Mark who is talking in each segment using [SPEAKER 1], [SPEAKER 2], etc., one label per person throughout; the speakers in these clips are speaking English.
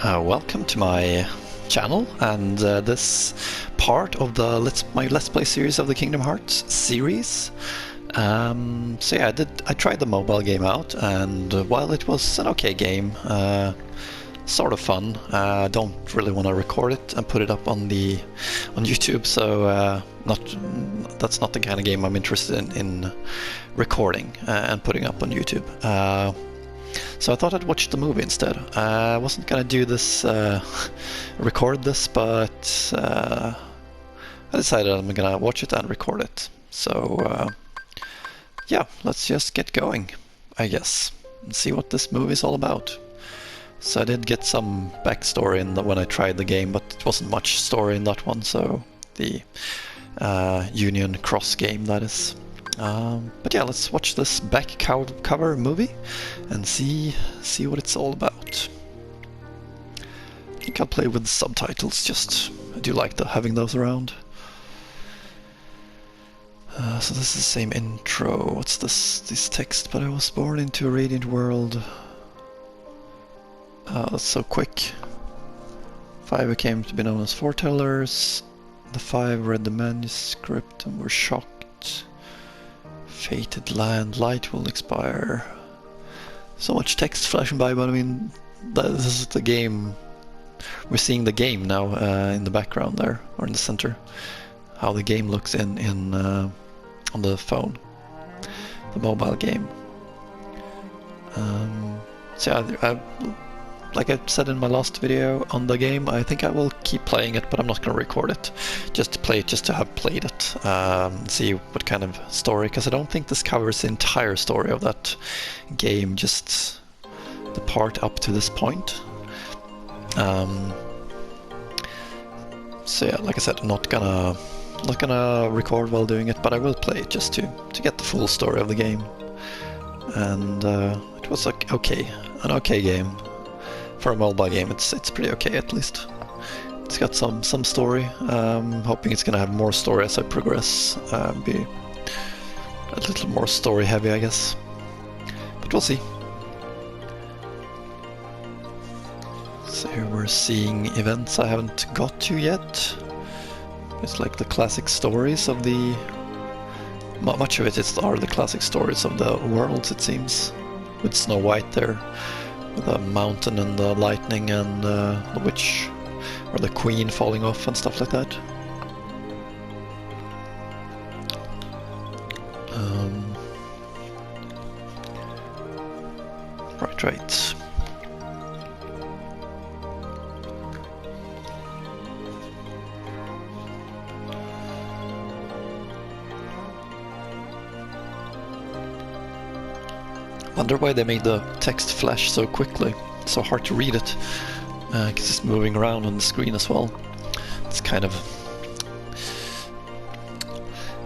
[SPEAKER 1] Welcome to my channel and this part of the my Let's Play series of the Kingdom Hearts series. So yeah, I tried the mobile game out, and while it was an okay game, sort of fun, I don't really want to record it and put it up on YouTube. So that's not the kind of game I'm interested in recording and putting up on YouTube. So I thought I'd watch the movie instead. I wasn't gonna do this, record this, but I decided I'm gonna watch it and record it. So yeah, let's just get going, I guess, and see what this movie is all about. So I did get some backstory when I tried the game, but it wasn't much story in that one, so the Union Cross game, that is. But yeah, let's watch this back cover movie and see what it's all about. I think I'll play with subtitles, I do like having those around. So this is the same intro. What's this text? But I was born into a radiant world. That's so quick. 5 came to be known as foretellers. The 5 read the manuscript and were shocked. Fated land, light will expire. So much text flashing by, but I mean, this is the game. We're seeing the game now in the background there, or in the center. How the game looks on the phone, the mobile game. So yeah, like I said in my last video on the game, I think I will keep playing it, but I'm not going to record it. Just to play it, just to have played it. See what kind of story, because I don't think this covers the entire story of that game, just the part up to this point. So yeah, like I said, I'm not gonna record while doing it, but I will play it just to get the full story of the game. And it was an okay game. For a mobile game, it's pretty okay, at least. It's got some story. Hoping it's gonna have more story as I progress. Be a little more story heavy, I guess. But we'll see. So here we're seeing events I haven't got to yet. It's like the classic stories of the... Much of it are the classic stories of the worlds, it seems. With Snow White there. With the mountain and the lightning and the witch or the queen falling off and stuff like that. Right. Wonder why they made the text flash so quickly. It's so hard to read it, because it's moving around on the screen as well. It's kind of...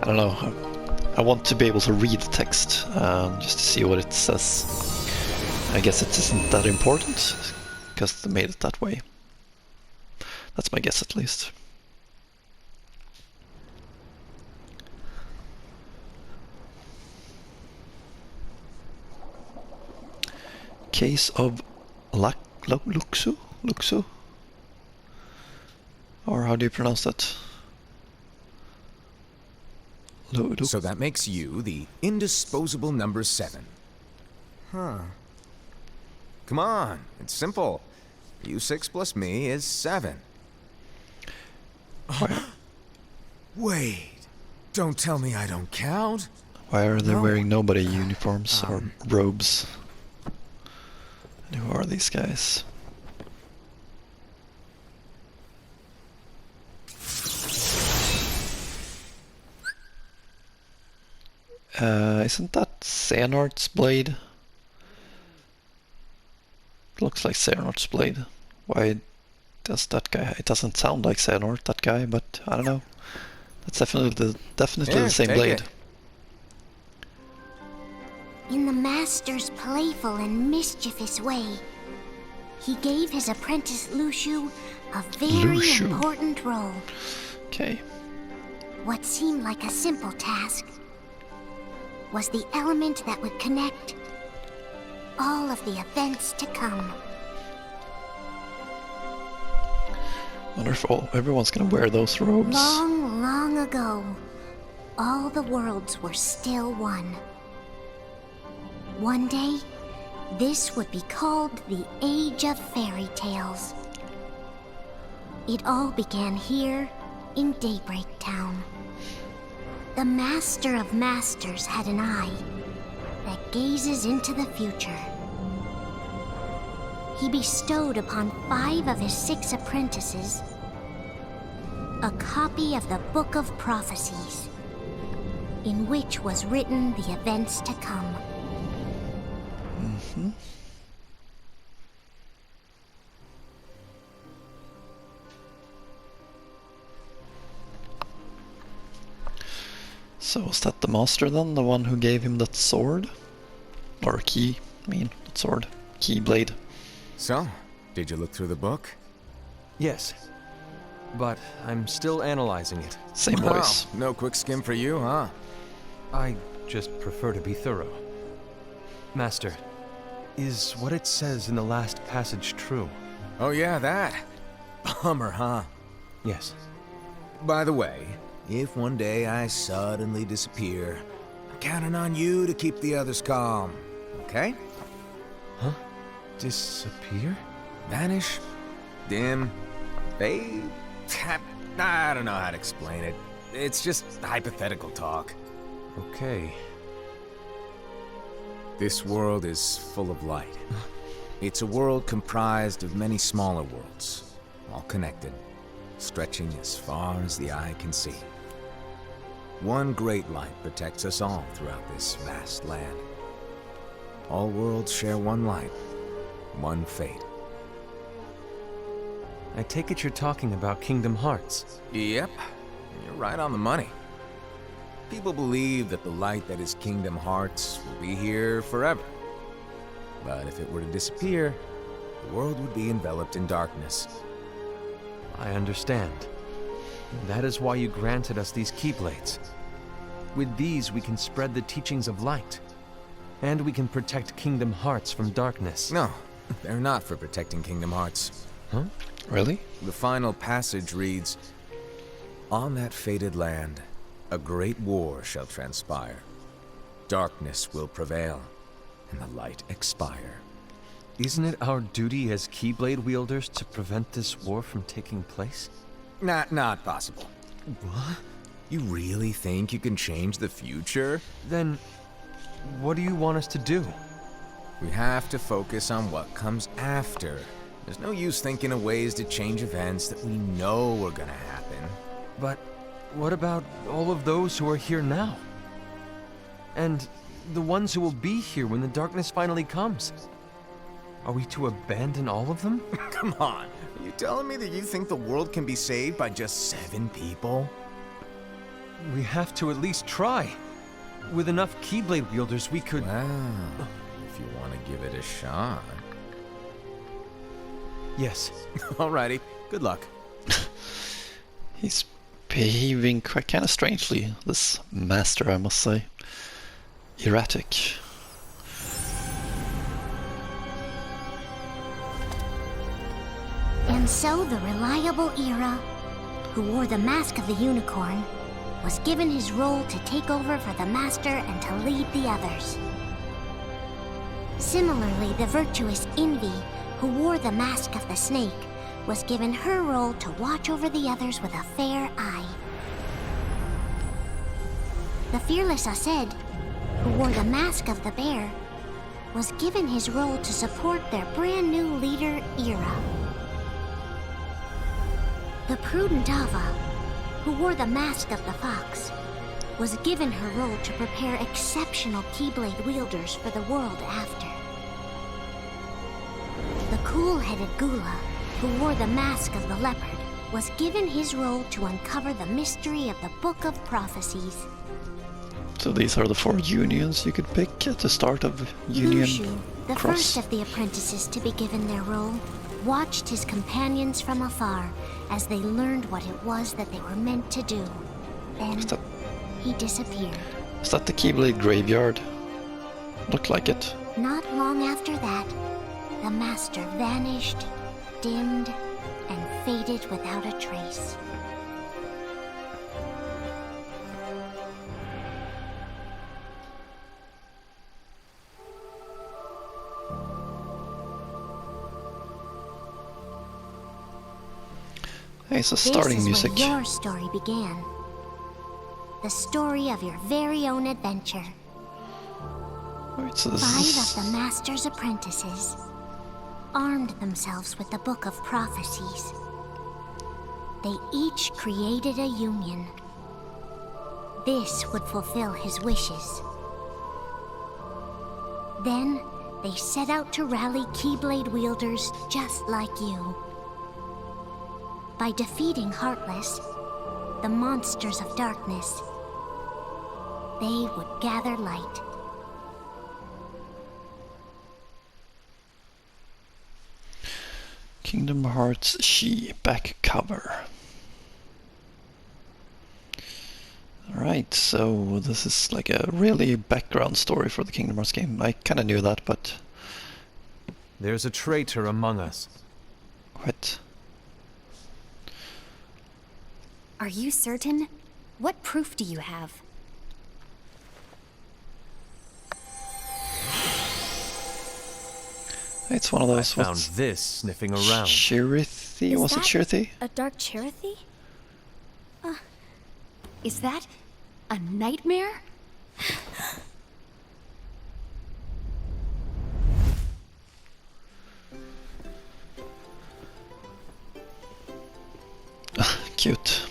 [SPEAKER 1] I don't know. I want to be able to read the text, just to see what it says. I guess it isn't that important, because they made it that way. That's my guess, at least. Case of Luxu? Or how do you pronounce that?
[SPEAKER 2] So that makes you the indisposable number 7. Huh. Come on, it's simple. U6 plus me is 7. Wait, don't tell me I don't count.
[SPEAKER 1] Why are they wearing nobody uniforms or robes? And who are these guys? Isn't that Xehanort's blade? It looks like Xehanort's blade. Why does that guy... It doesn't sound like Xehanort, that guy, but I don't know. That's definitely the same blade.
[SPEAKER 3] In the Master's playful and mischievous way, he gave his apprentice Luxu a very important role.
[SPEAKER 1] Okay.
[SPEAKER 3] What seemed like a simple task was the element that would connect all of the events to come.
[SPEAKER 1] Wonder if everyone's gonna wear those robes.
[SPEAKER 3] Long, long ago, all the worlds were still one. One day, this would be called the Age of Fairy Tales. It all began here in Daybreak Town. The Master of Masters had an eye that gazes into the future. He bestowed upon 5 of his 6 apprentices a copy of the Book of Prophecies, in which was written the events to come.
[SPEAKER 1] Mm-hmm. So was that the master then, the one who gave him that sword? Or key, I mean, not sword, keyblade.
[SPEAKER 2] So, did you look through the book?
[SPEAKER 4] Yes, but I'm still analyzing it.
[SPEAKER 1] Same
[SPEAKER 2] Wow,
[SPEAKER 1] voice.
[SPEAKER 2] no quick skim for you, huh?
[SPEAKER 4] I just prefer to be thorough. Master, is what it says in the last passage true?
[SPEAKER 2] Oh yeah, that. Bummer, huh?
[SPEAKER 4] Yes.
[SPEAKER 2] By the way, if one day I suddenly disappear, I'm counting on you to keep the others calm, okay?
[SPEAKER 4] Huh? Disappear?
[SPEAKER 2] Vanish? Dim? Fade? I don't know how to explain it. It's just hypothetical talk.
[SPEAKER 4] Okay.
[SPEAKER 2] This world is full of light. It's a world comprised of many smaller worlds, all connected, stretching as far as the eye can see. One great light protects us all throughout this vast land. All worlds share one light, one fate.
[SPEAKER 4] I take it you're talking about Kingdom Hearts.
[SPEAKER 2] Yep, you're right on the money. People believe that the light that is Kingdom Hearts will be here forever. But if it were to disappear, the world would be enveloped in darkness.
[SPEAKER 4] I understand. That is why you granted us these Keyblades. With these, we can spread the teachings of light. And we can protect Kingdom Hearts from darkness.
[SPEAKER 2] No, they're not for protecting Kingdom Hearts.
[SPEAKER 4] Huh?
[SPEAKER 1] Really?
[SPEAKER 2] The final passage reads, "On that fated land, a great war shall transpire. Darkness will prevail, and the light expire."
[SPEAKER 4] Isn't it our duty as Keyblade wielders to prevent this war from taking place?
[SPEAKER 2] Not possible.
[SPEAKER 4] What?
[SPEAKER 2] You really think you can change the future?
[SPEAKER 4] Then, what do you want us to do?
[SPEAKER 2] We have to focus on what comes after. There's no use thinking of ways to change events that we know are gonna happen.
[SPEAKER 4] But what about all of those who are here now? And the ones who will be here when the darkness finally comes? Are we to abandon all of them?
[SPEAKER 2] Come on, are you telling me that you think the world can be saved by just 7 people?
[SPEAKER 4] We have to at least try. With enough Keyblade wielders, we could...
[SPEAKER 2] Well, if you want to give it a shot.
[SPEAKER 4] Yes.
[SPEAKER 2] Alrighty, good luck.
[SPEAKER 1] He's behaving quite kind of strangely, this master, I must say. Erratic.
[SPEAKER 3] And so the reliable Era, who wore the mask of the unicorn, was given his role to take over for the Master and to lead the others. Similarly, the virtuous Envy, who wore the mask of the snake, was given her role to watch over the others with a fair eye. The fearless Aced, who wore the mask of the bear, was given his role to support their brand new leader, Era. The prudent Ava, who wore the mask of the fox, was given her role to prepare exceptional Keyblade wielders for the world after. The cool-headed Gula, who wore the mask of the leopard, was given his role to uncover the mystery of the Book of Prophecies.
[SPEAKER 1] So these are the 4 unions you could pick at the start of Union
[SPEAKER 3] Lushu, the
[SPEAKER 1] Cross.
[SPEAKER 3] first of the apprentices to be given their role, watched his companions from afar as they learned what it was that they were meant to do. Then
[SPEAKER 1] Is that,
[SPEAKER 3] he disappeared.
[SPEAKER 1] is that the Keyblade graveyard? Looked like it.
[SPEAKER 3] Not long after that, the Master vanished, dimmed, and faded without a trace.
[SPEAKER 1] Hey, so starting
[SPEAKER 3] This is
[SPEAKER 1] music.
[SPEAKER 3] where your story began. The story of your very own adventure.
[SPEAKER 1] Alright, so this
[SPEAKER 3] 5
[SPEAKER 1] is...
[SPEAKER 3] of the Master's apprentices armed themselves with the Book of Prophecies. They each created a union. This would fulfill his wishes. Then, they set out to rally Keyblade wielders just like you. By defeating Heartless, the monsters of darkness, they would gather light.
[SPEAKER 1] Kingdom Hearts She back cover. Alright, so this is like a really background story for the Kingdom Hearts game. I kinda knew that, but...
[SPEAKER 4] There's a traitor among us.
[SPEAKER 1] What?
[SPEAKER 5] Are you certain? What proof do you have?
[SPEAKER 1] It's one of
[SPEAKER 4] I
[SPEAKER 1] those...
[SPEAKER 4] found
[SPEAKER 1] what's...
[SPEAKER 4] this sniffing around.
[SPEAKER 1] Chirithi?
[SPEAKER 5] Is
[SPEAKER 1] Was it
[SPEAKER 5] that
[SPEAKER 1] Chirithi?
[SPEAKER 5] A dark Cherothy? Is that a nightmare?
[SPEAKER 1] Cute.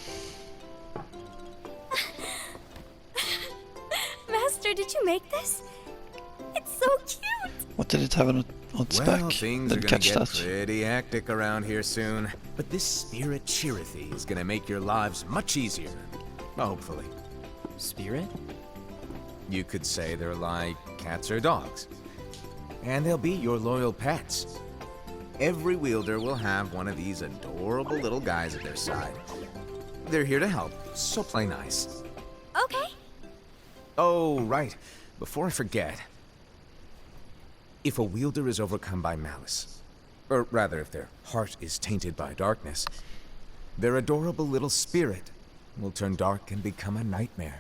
[SPEAKER 5] Master, did you make this? It's so cute!
[SPEAKER 1] What did it have on its
[SPEAKER 2] Well,
[SPEAKER 1] back?
[SPEAKER 2] things are
[SPEAKER 1] Didn't
[SPEAKER 2] gonna
[SPEAKER 1] catch
[SPEAKER 2] get
[SPEAKER 1] that.
[SPEAKER 2] pretty hectic around here soon. But this spirit Chirithi is gonna make your lives much easier. Hopefully.
[SPEAKER 6] Spirit?
[SPEAKER 2] You could say they're like cats or dogs. And they'll be your loyal pets. Every wielder will have one of these adorable little guys at their side. They're here to help, so play nice.
[SPEAKER 5] Okay.
[SPEAKER 2] Oh, right. Before I forget. If a wielder is overcome by malice, or rather if their heart is tainted by darkness, their adorable little spirit will turn dark and become a nightmare.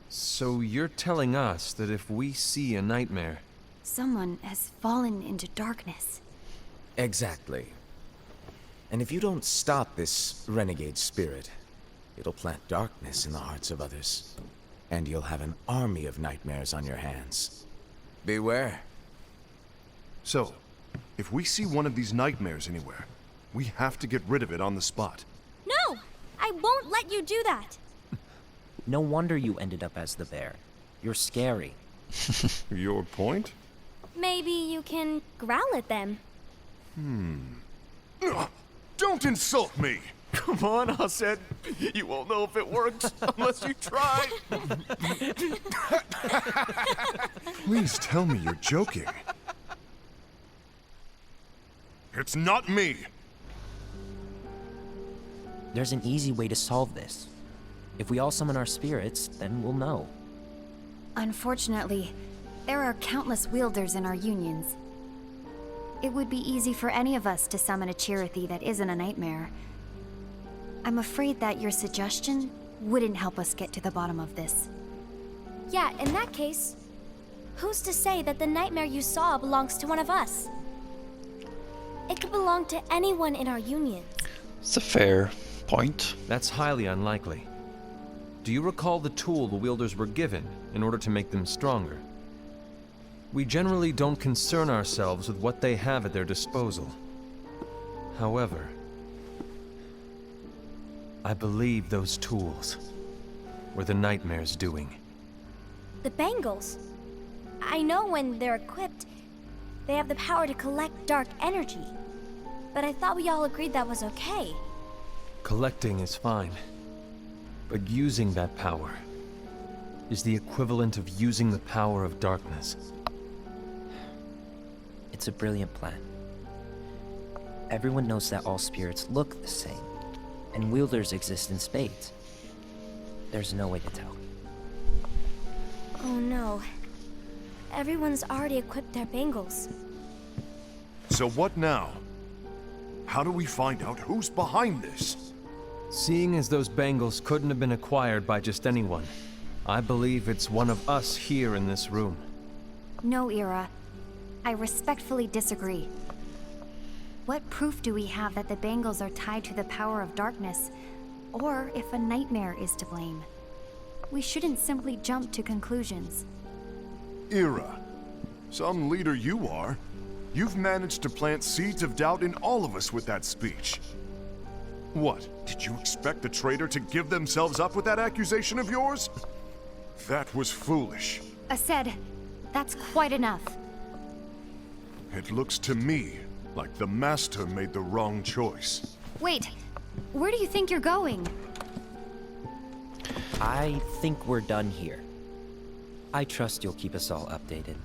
[SPEAKER 4] So you're telling us that if we see a nightmare,
[SPEAKER 5] Someone has fallen into darkness.
[SPEAKER 2] Exactly. And if you don't stop this renegade spirit, it'll plant darkness in the hearts of others. And you'll have an army of nightmares on your hands. Beware.
[SPEAKER 7] So, if we see one of these nightmares anywhere, we have to get rid of it on the spot.
[SPEAKER 8] No! I won't let you do that!
[SPEAKER 6] No wonder you ended up as the bear. You're scary.
[SPEAKER 7] Your point?
[SPEAKER 8] Maybe you can growl at them.
[SPEAKER 7] Don't insult me!
[SPEAKER 9] Come on, Hassan. You won't know if it works unless you try.
[SPEAKER 7] Please tell me you're joking. It's not me!
[SPEAKER 6] There's an easy way to solve this. If we all summon our spirits, then we'll know.
[SPEAKER 5] Unfortunately, there are countless wielders in our unions. It would be easy for any of us to summon a Chirithi that isn't a nightmare. I'm afraid that your suggestion wouldn't help us get to the bottom of this.
[SPEAKER 8] Yeah, in that case, who's to say that the nightmare you saw belongs to one of us? It could belong to anyone in our unions.
[SPEAKER 1] It's a fair point.
[SPEAKER 4] that's highly unlikely. Do you recall the tool the wielders were given in order to make them stronger? We generally don't concern ourselves with what they have at their disposal. However, I believe those tools were the nightmare's doing.
[SPEAKER 8] The bangles. I know when they're equipped, they have the power to collect dark energy. But I thought we all agreed that was okay.
[SPEAKER 4] Collecting is fine, but using that power is the equivalent of using the power of darkness.
[SPEAKER 6] It's a brilliant plan. Everyone knows that all spirits look the same, and wielders exist in spades. There's no way to tell.
[SPEAKER 8] Oh no. Everyone's already equipped their bangles.
[SPEAKER 7] So what now? How do we find out who's behind this?
[SPEAKER 4] Seeing as those bangles couldn't have been acquired by just anyone, I believe it's one of us here in this room.
[SPEAKER 5] No, Ira. I respectfully disagree. What proof do we have that the bangles are tied to the power of darkness, or if a nightmare is to blame? We shouldn't simply jump to conclusions.
[SPEAKER 7] Ira, some leader you are. You've managed to plant seeds of doubt in all of us with that speech. What, did you expect the traitor to give themselves up with that accusation of yours? That was foolish.
[SPEAKER 5] Aced, that's quite enough.
[SPEAKER 7] It looks to me like the Master made the wrong choice.
[SPEAKER 5] Wait, where do you think you're going?
[SPEAKER 6] I think we're done here. I trust you'll keep us all updated.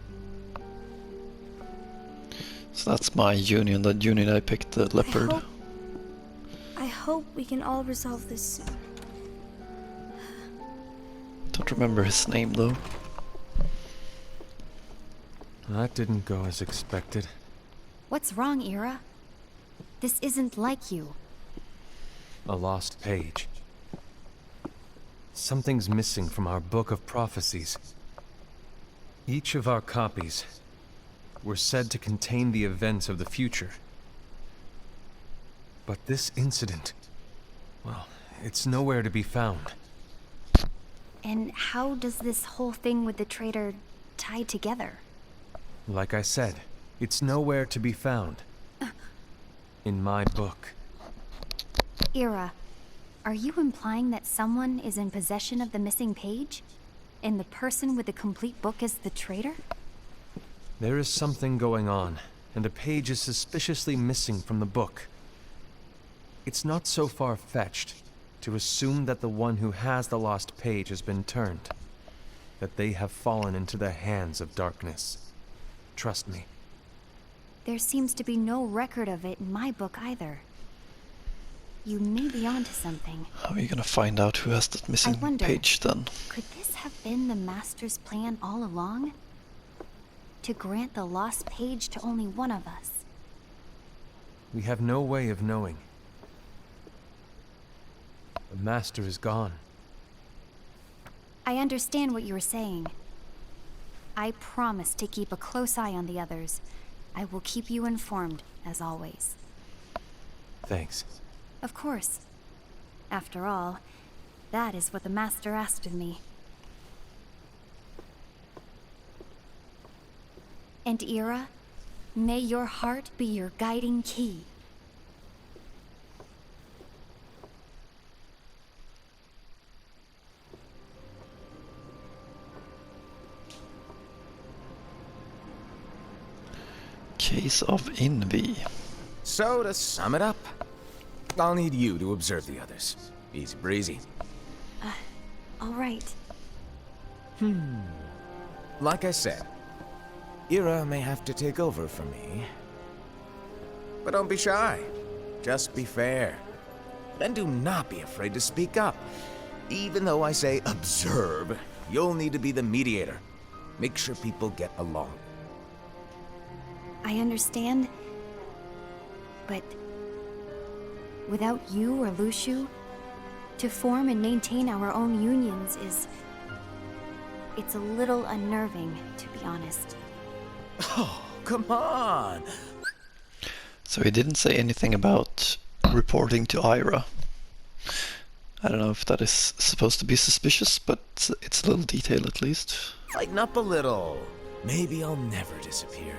[SPEAKER 1] So that's my union, that union I picked, the leopard.
[SPEAKER 8] I hope we can all resolve this soon.
[SPEAKER 1] Don't remember his name though.
[SPEAKER 4] That didn't go as expected.
[SPEAKER 5] What's wrong, Ira? This isn't like you.
[SPEAKER 4] A lost page. Something's missing from our book of prophecies. Each of our copies were said to contain the events of the future. But this incident, well, it's nowhere to be found.
[SPEAKER 5] And how does this whole thing with the traitor tie together?
[SPEAKER 4] Like I said, it's nowhere to be found. In my book.
[SPEAKER 5] Ira, are you implying that someone is in possession of the missing page? And the person with the complete book is the traitor?
[SPEAKER 4] There is something going on, and a page is suspiciously missing from the book. It's not so far-fetched to assume that the one who has the lost page has been turned, that they have fallen into the hands of darkness. Trust me.
[SPEAKER 5] There seems to be no record of it in my book either. You may be onto something.
[SPEAKER 1] How are you gonna find out who has that missing page then?
[SPEAKER 5] Could this have been the Master's plan all along? To grant the lost page to only one of us?
[SPEAKER 4] We have no way of knowing. The Master is gone.
[SPEAKER 5] I understand what you are saying. I promise to keep a close eye on the others. I will keep you informed, as always.
[SPEAKER 4] Thanks.
[SPEAKER 5] Of course. After all, that is what the Master asked of me. And Ira, may your heart be your guiding key.
[SPEAKER 1] Case of envy.
[SPEAKER 2] So, to sum it up, I'll need you to observe the others. Easy breezy.
[SPEAKER 5] All right.
[SPEAKER 2] Like I said, Ira may have to take over for me. But don't be shy. Just be fair. And do not be afraid to speak up. Even though I say observe, you'll need to be the mediator. Make sure people get along.
[SPEAKER 5] I understand. But without you or Luciu, to form and maintain our own unions is... it's a little unnerving, to be honest.
[SPEAKER 2] Oh, come on!
[SPEAKER 1] So he didn't say anything about reporting to Ira. I don't know if that is supposed to be suspicious, but it's a little detail at least.
[SPEAKER 2] Lighten up a little. Maybe I'll never disappear.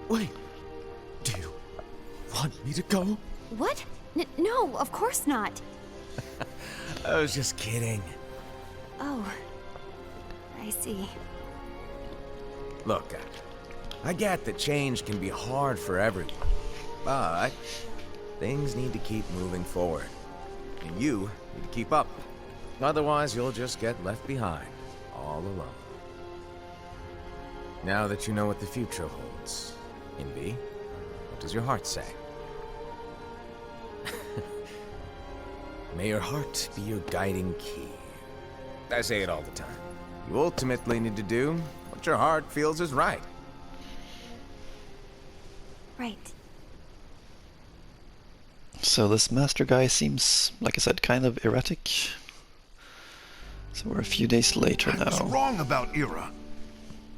[SPEAKER 2] Wait, do you want me to go?
[SPEAKER 5] What? No, of course not.
[SPEAKER 2] I was just kidding.
[SPEAKER 5] Oh, I see.
[SPEAKER 2] Look, I get that change can be hard for everyone, but things need to keep moving forward. And you need to keep up. Otherwise, you'll just get left behind, all alone. Now that you know what the future holds, Envy, what does your heart say? May your heart be your guiding key. I say it all the time. You ultimately need to do what your heart feels is right.
[SPEAKER 5] Right.
[SPEAKER 1] So this master guy seems, like I said, kind of erratic. So we're a few days later
[SPEAKER 7] I was
[SPEAKER 1] now.
[SPEAKER 7] wrong about Ira.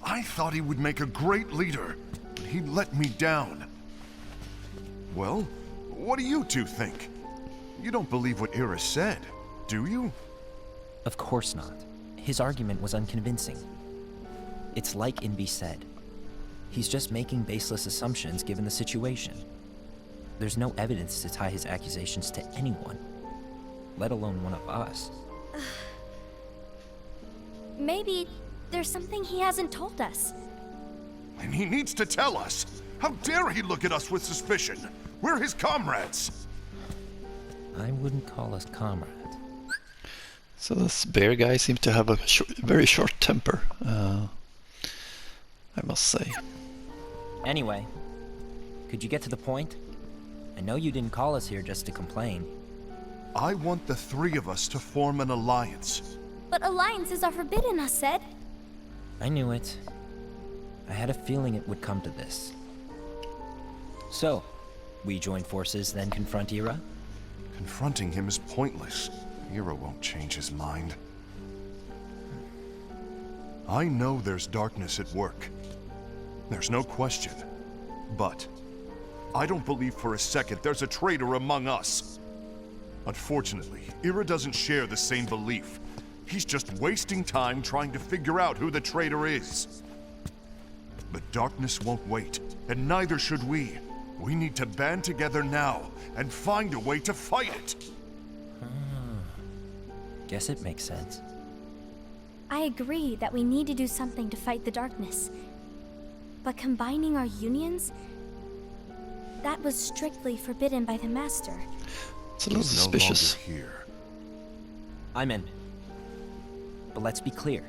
[SPEAKER 7] I thought he would make a great leader, but he let me down. Well, what do you two think? You don't believe what Ira said, do you?
[SPEAKER 6] Of course not. His argument was unconvincing. It's like Invi said. He's just making baseless assumptions given the situation. There's no evidence to tie his accusations to anyone, let alone one of us.
[SPEAKER 8] Maybe there's something he hasn't told us.
[SPEAKER 7] And he needs to tell us. How dare he look at us with suspicion? We're his comrades.
[SPEAKER 6] I wouldn't call us comrades.
[SPEAKER 1] So this bear guy seems to have a very short temper, I must say.
[SPEAKER 6] Anyway, could you get to the point? I know you didn't call us here just to complain.
[SPEAKER 7] I want the three of us to form an alliance.
[SPEAKER 8] But alliances are forbidden, us said.
[SPEAKER 6] I knew it. I had a feeling it would come to this. So, we join forces, then confront Ira?
[SPEAKER 7] Confronting him is pointless. Ira won't change his mind. I know there's darkness at work. There's no question. But I don't believe for a second there's a traitor among us. Unfortunately, Ira doesn't share the same belief. He's just wasting time trying to figure out who the traitor is. But darkness won't wait, and neither should we. We need to band together now and find a way to fight it.
[SPEAKER 6] Guess it makes sense.
[SPEAKER 8] I agree that we need to do something to fight the darkness. But combining our unions? That was strictly forbidden by the Master.
[SPEAKER 1] It's a little suspicious.
[SPEAKER 7] No longer here.
[SPEAKER 6] I'm in. But let's be clear.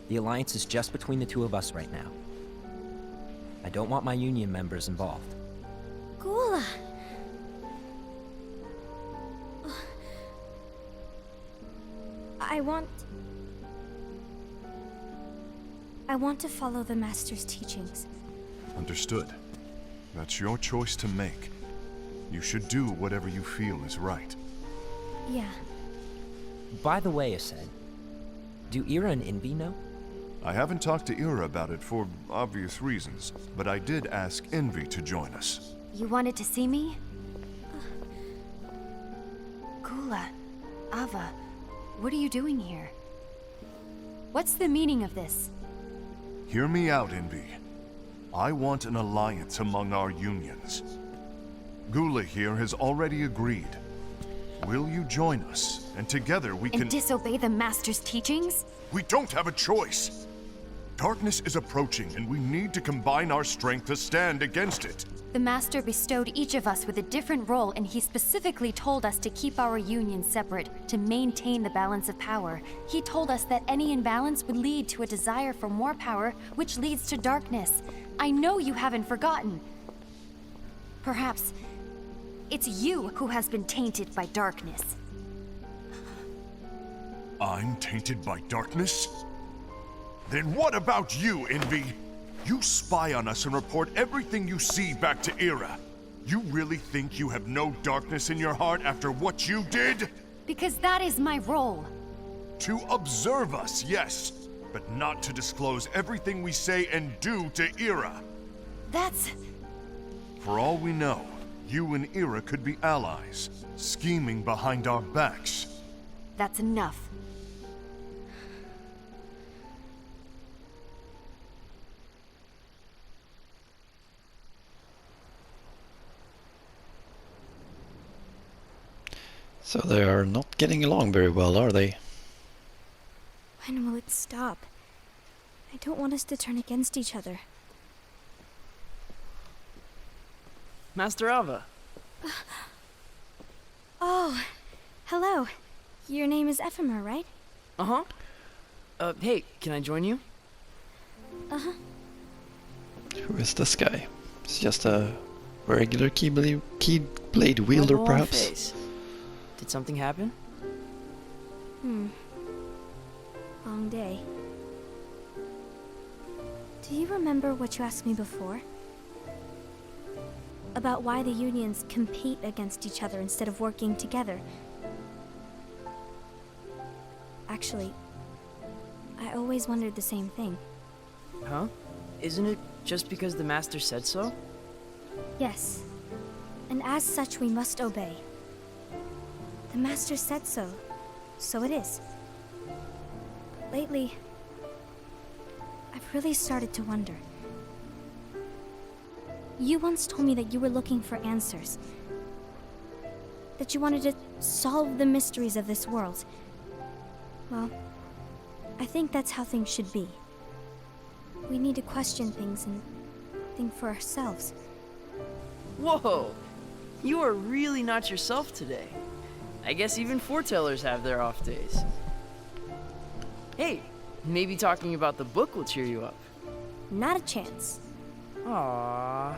[SPEAKER 6] The alliance is just between the two of us right now. I don't want my union members involved.
[SPEAKER 8] Gula! I want to follow the Master's teachings.
[SPEAKER 7] Understood. That's your choice to make. You should do whatever you feel is right.
[SPEAKER 8] Yeah.
[SPEAKER 6] By the way, Ased, do Ira and Invi know?
[SPEAKER 7] I haven't talked to Ira about it for obvious reasons, but I did ask Envy to join us.
[SPEAKER 5] You wanted to see me? Gula, Ava, what are you doing here? What's the meaning of this?
[SPEAKER 7] Hear me out, Envy. I want an alliance among our unions. Gula here has already agreed. Will you join us? And together we can...
[SPEAKER 5] And disobey the Master's teachings?
[SPEAKER 7] We don't have a choice! Darkness is approaching, and we need to combine our strength to stand against it.
[SPEAKER 5] The Master bestowed each of us with a different role, and he specifically told us to keep our union separate, to maintain the balance of power. He told us that any imbalance would lead to a desire for more power, which leads to darkness. I know you haven't forgotten. Perhaps it's you who has been tainted by darkness.
[SPEAKER 7] I'm tainted by darkness? Then what about you, Envy? You spy on us and report everything you see back to Ira. You really think you have no darkness in your heart after what you did?
[SPEAKER 5] Because that is my role.
[SPEAKER 7] To observe us, yes, but not to disclose everything we say and do to Ira.
[SPEAKER 5] That's...
[SPEAKER 7] For all we know, you and Ira could be allies, scheming behind our backs.
[SPEAKER 5] that's enough.
[SPEAKER 1] So they are not getting along very well, are they?
[SPEAKER 8] When will it stop? I don't want us to turn against each other.
[SPEAKER 10] Master Ava.
[SPEAKER 8] Oh, hello. Your name is Ephemer, right?
[SPEAKER 10] Uh-huh. Hey, can I join you?
[SPEAKER 8] Uh-huh.
[SPEAKER 1] Who is this guy? It's just a regular keyblade wielder,
[SPEAKER 10] Long
[SPEAKER 1] perhaps?
[SPEAKER 10] face. Did something happen?
[SPEAKER 8] Long day. Do you remember what you asked me before? about why the unions compete against each other instead of working together. Actually, I always wondered the same thing.
[SPEAKER 10] Huh? Isn't it just because the Master said so?
[SPEAKER 8] Yes, and as such we must obey. The Master said so, so it is. Lately, I've really started to wonder. You once told me that you were looking for answers. That you wanted to solve the mysteries of this world. Well, I think that's how things should be. We need to question things and think for ourselves.
[SPEAKER 10] Whoa! You are really not yourself today. I guess even foretellers have their off days. Hey, maybe talking about the book will cheer you up.
[SPEAKER 8] Not a chance.
[SPEAKER 10] Aww.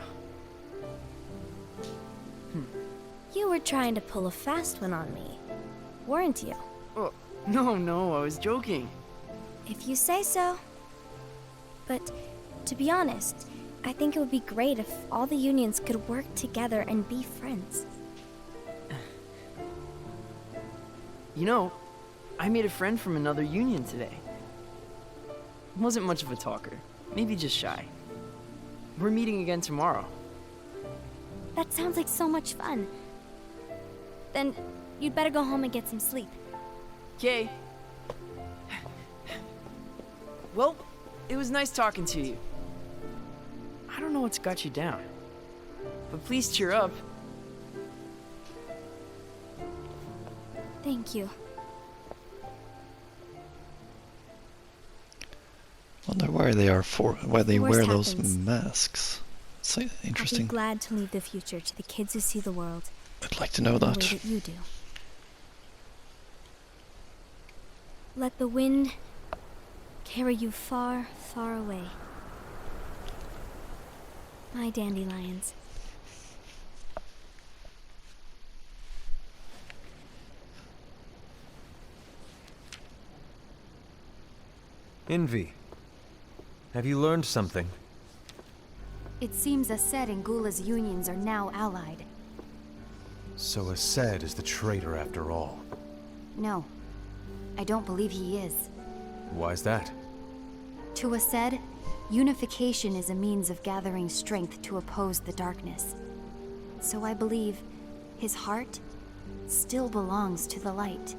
[SPEAKER 8] You were trying to pull a fast one on me, weren't you?
[SPEAKER 10] Oh, no, I was joking.
[SPEAKER 8] If you say so. But, to be honest, I think it would be great if all the unions could work together and be friends.
[SPEAKER 10] You know, I made a friend from another union today. Wasn't much of a talker, maybe just shy. We're meeting again tomorrow.
[SPEAKER 8] That sounds like so much fun. Then, you'd better go home and get some sleep.
[SPEAKER 10] Okay. Well, it was nice talking to you. I don't know what's got you down, but please cheer up.
[SPEAKER 8] Thank you.
[SPEAKER 1] Wonder why they are why they
[SPEAKER 8] Worst
[SPEAKER 1] wear those
[SPEAKER 8] happens.
[SPEAKER 1] masks. It's
[SPEAKER 8] I'll be
[SPEAKER 1] interesting.
[SPEAKER 8] glad to leave the future to the kids who see the world
[SPEAKER 1] I'd like to know
[SPEAKER 8] the way
[SPEAKER 1] that.
[SPEAKER 8] that you do. Let the wind carry you far, far away. My dandelions.
[SPEAKER 4] Envy. Have you learned something?
[SPEAKER 5] It seems Ased and Gula's unions are now allied.
[SPEAKER 9] So Ased is the traitor after all.
[SPEAKER 5] No, I don't believe he is.
[SPEAKER 9] Why's that?
[SPEAKER 5] To Ased, unification is a means of gathering strength to oppose the darkness. So I believe his heart still belongs to the light.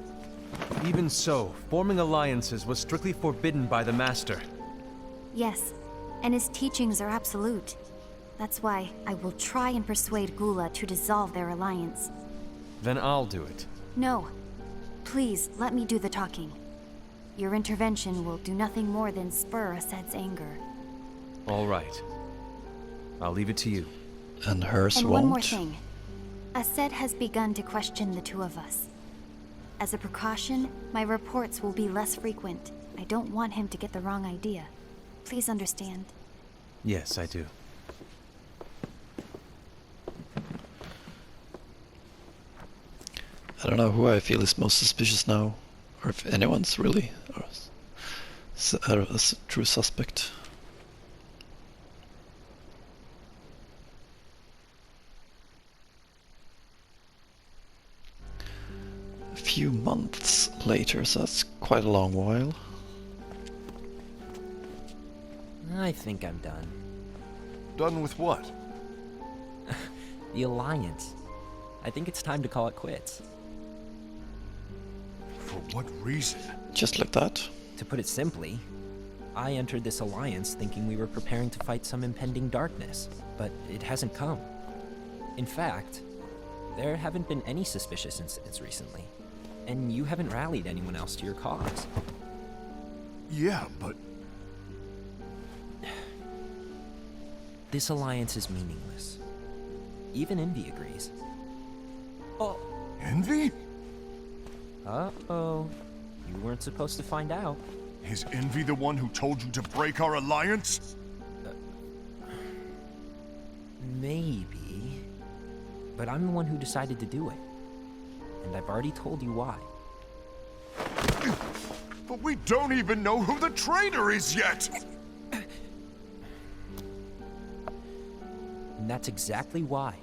[SPEAKER 4] Even so, forming alliances was strictly forbidden by the Master.
[SPEAKER 5] Yes, and his teachings are absolute. That's why I will try and persuade Gula to dissolve their alliance.
[SPEAKER 4] Then I'll do it.
[SPEAKER 5] No. Please, let me do the talking. Your intervention will do nothing more than spur Ased's anger.
[SPEAKER 4] All right. I'll leave it to you.
[SPEAKER 1] And hers
[SPEAKER 5] And
[SPEAKER 1] won't.
[SPEAKER 5] one more thing. Ased has begun to question the two of us. As a precaution, my reports will be less frequent. I don't want him to get the wrong idea. Please understand.
[SPEAKER 4] Yes, I do.
[SPEAKER 1] I don't know who I feel is most suspicious now, or if anyone's really a true suspect. A few months later, so that's quite a long while.
[SPEAKER 6] I think I'm done.
[SPEAKER 7] Done with what?
[SPEAKER 6] The Alliance. I think it's time to call it quits.
[SPEAKER 7] For what reason?
[SPEAKER 1] Just like that.
[SPEAKER 6] To put it simply, I entered this alliance thinking we were preparing to fight some impending darkness, but it hasn't come. In fact, there haven't been any suspicious incidents recently, and you haven't rallied anyone else to your cause.
[SPEAKER 7] Yeah, but
[SPEAKER 6] This alliance is meaningless. Even Envy agrees. Oh,
[SPEAKER 7] Envy?
[SPEAKER 6] uh-oh. You weren't supposed to find out.
[SPEAKER 7] Is Envy the one who told you to break our alliance?
[SPEAKER 6] Maybe. But I'm the one who decided to do it. And I've already told you why.
[SPEAKER 7] But we don't even know who the traitor is yet!
[SPEAKER 6] And that's exactly why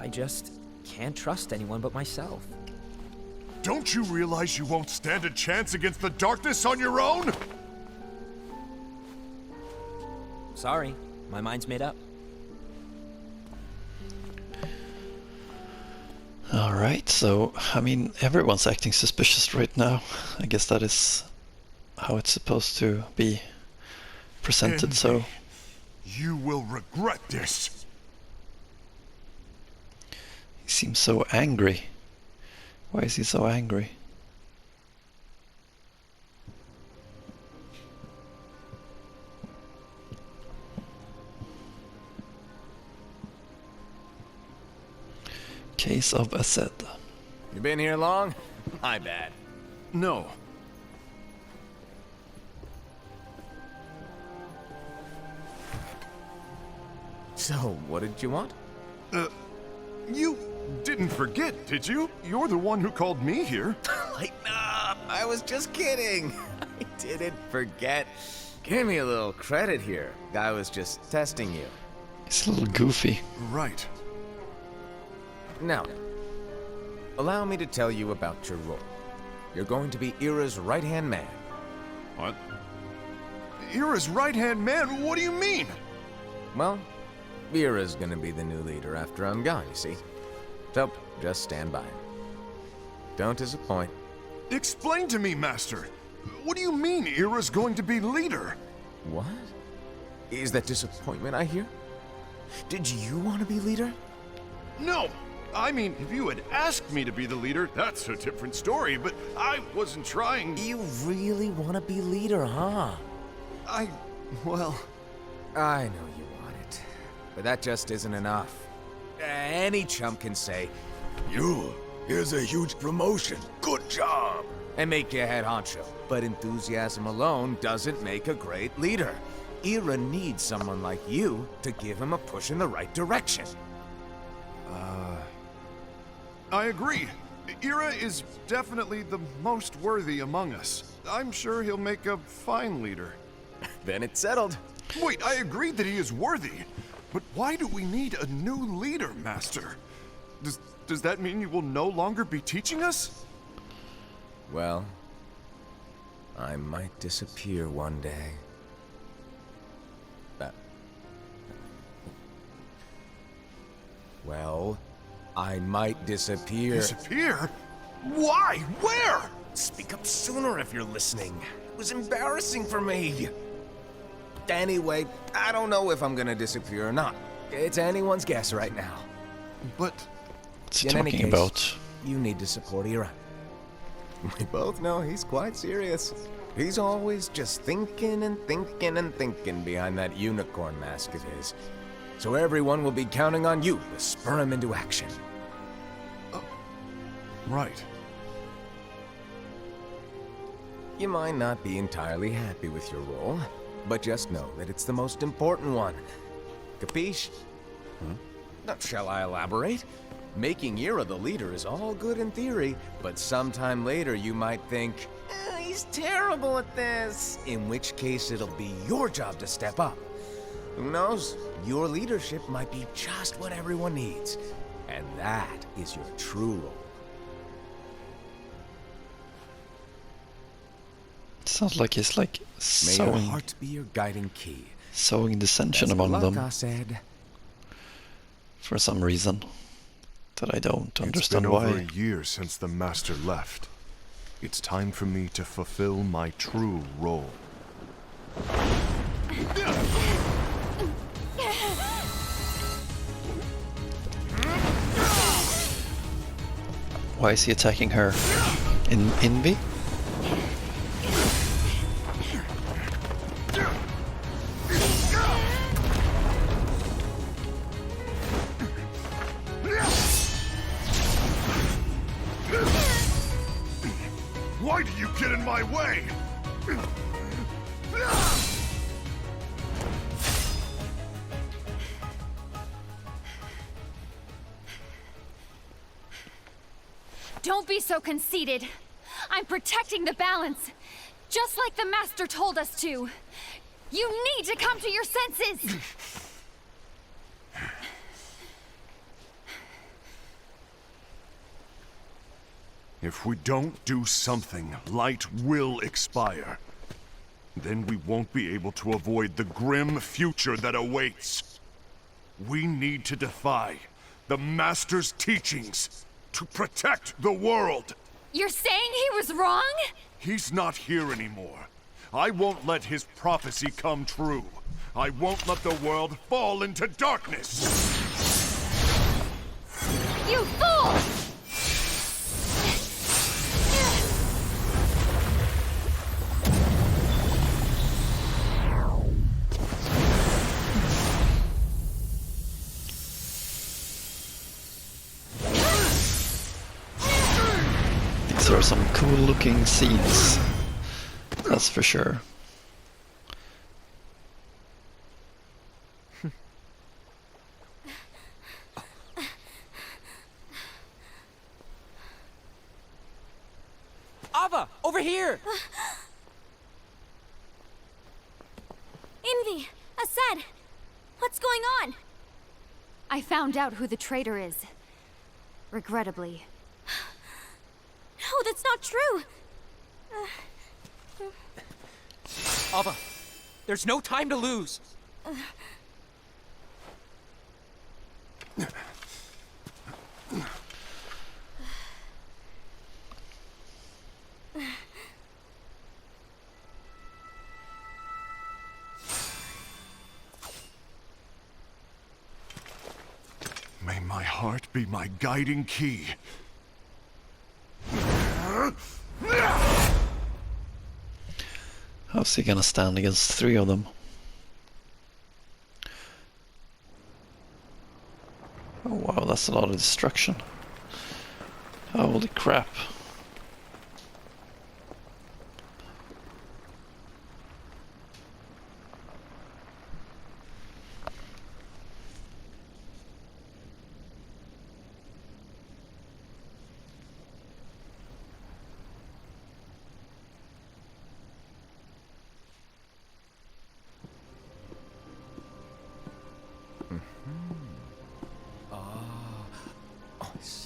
[SPEAKER 6] just can't trust anyone but myself.
[SPEAKER 7] Don't you realize you won't stand a chance against the darkness on your own?
[SPEAKER 6] Sorry, my mind's made up.
[SPEAKER 1] Alright, so, I mean, everyone's acting suspicious right now. I guess that is how it's supposed to be presented, so...
[SPEAKER 7] You will regret this.
[SPEAKER 1] He seems so angry. Why is he so angry? Case of Acid.
[SPEAKER 2] You been here long? My bad.
[SPEAKER 7] No.
[SPEAKER 2] So, what did you want?
[SPEAKER 7] You didn't forget, did you? You're the one who called me here.
[SPEAKER 2] Lighten up! I was just kidding. I didn't forget. Give me a little credit here. I was just testing you.
[SPEAKER 1] He's a little goofy.
[SPEAKER 7] Right.
[SPEAKER 2] Now, allow me to tell you about your role. You're going to be Ira's right-hand man.
[SPEAKER 7] What? Ira's right-hand man? What do you mean?
[SPEAKER 2] Well, Ira's gonna be the new leader after I'm gone, you see. So, just stand by. Don't disappoint.
[SPEAKER 7] Explain to me, Master. What do you mean Ira's going to be leader?
[SPEAKER 2] What? Is that disappointment I hear? Did you want to be leader?
[SPEAKER 7] No! I mean, if you had asked me to be the leader, that's a different story, but I wasn't trying...
[SPEAKER 2] You really want to be leader, huh?
[SPEAKER 7] Well...
[SPEAKER 2] I know you want it, but that just isn't enough. Any chump can say, here's a huge promotion, good job, and make you head honcho. But enthusiasm alone doesn't make a great leader. Ira needs someone like you to give him a push in the right direction.
[SPEAKER 7] I agree. Ira is definitely the most worthy among us. I'm sure he'll make a fine leader.
[SPEAKER 2] Then it's settled.
[SPEAKER 7] Wait, I agree that he is worthy. But why do we need a new leader, Master? Does that mean you will no longer be teaching us?
[SPEAKER 2] Well, I might disappear one day. Well, I might disappear.
[SPEAKER 7] Disappear? Why? Where?
[SPEAKER 2] Speak up sooner if you're listening. It was embarrassing for me. Anyway, I don't know if I'm gonna disappear or not. It's anyone's guess right now.
[SPEAKER 7] But...
[SPEAKER 1] What's he
[SPEAKER 2] In any
[SPEAKER 1] talking
[SPEAKER 2] case,
[SPEAKER 1] about?
[SPEAKER 2] You need to support Ira. We both know he's quite serious. He's always just thinking and thinking and thinking behind that unicorn mask of his. So everyone will be counting on you to spur him into action.
[SPEAKER 7] Right.
[SPEAKER 2] You might not be entirely happy with your role, but just know that it's the most important one. Capiche? Shall I elaborate? Making Ira the leader is all good in theory, but sometime later you might think, he's terrible at this. In which case it'll be your job to step up. Who knows? Your leadership might be just what everyone needs. And that is your true role.
[SPEAKER 1] Sounds like he's like
[SPEAKER 2] May your
[SPEAKER 1] sowing
[SPEAKER 2] heart be your guiding key.
[SPEAKER 1] dissension
[SPEAKER 2] Best of
[SPEAKER 1] among
[SPEAKER 2] luck,
[SPEAKER 1] them
[SPEAKER 2] I said.
[SPEAKER 1] for some reason that I don't
[SPEAKER 7] It's
[SPEAKER 1] understand
[SPEAKER 7] been over
[SPEAKER 1] why.
[SPEAKER 7] a year since the Master left. It's time for me to fulfill my true role.
[SPEAKER 1] Why is he attacking her? In envy?
[SPEAKER 7] Why do you get in my way?
[SPEAKER 5] Don't be so conceited. I'm protecting the balance, just like the Master told us to. You need to come to your senses.
[SPEAKER 7] If we don't do something, light will expire. Then we won't be able to avoid the grim future that awaits. We need to defy the Master's teachings to protect the world.
[SPEAKER 5] You're saying he was wrong?
[SPEAKER 7] He's not here anymore. I won't let his prophecy come true. I won't let the world fall into darkness.
[SPEAKER 5] You fool!
[SPEAKER 1] These are some cool looking scenes, that's for sure.
[SPEAKER 6] Ava, over here!
[SPEAKER 8] Envy! Ased! What's going on?
[SPEAKER 5] I found out who the traitor is. Regrettably.
[SPEAKER 8] No, that's not true!
[SPEAKER 6] Ava, there's no time to lose.
[SPEAKER 7] May my heart be my guiding key.
[SPEAKER 1] How's he gonna stand against 3 of them? Oh wow, that's a lot of destruction. Holy crap.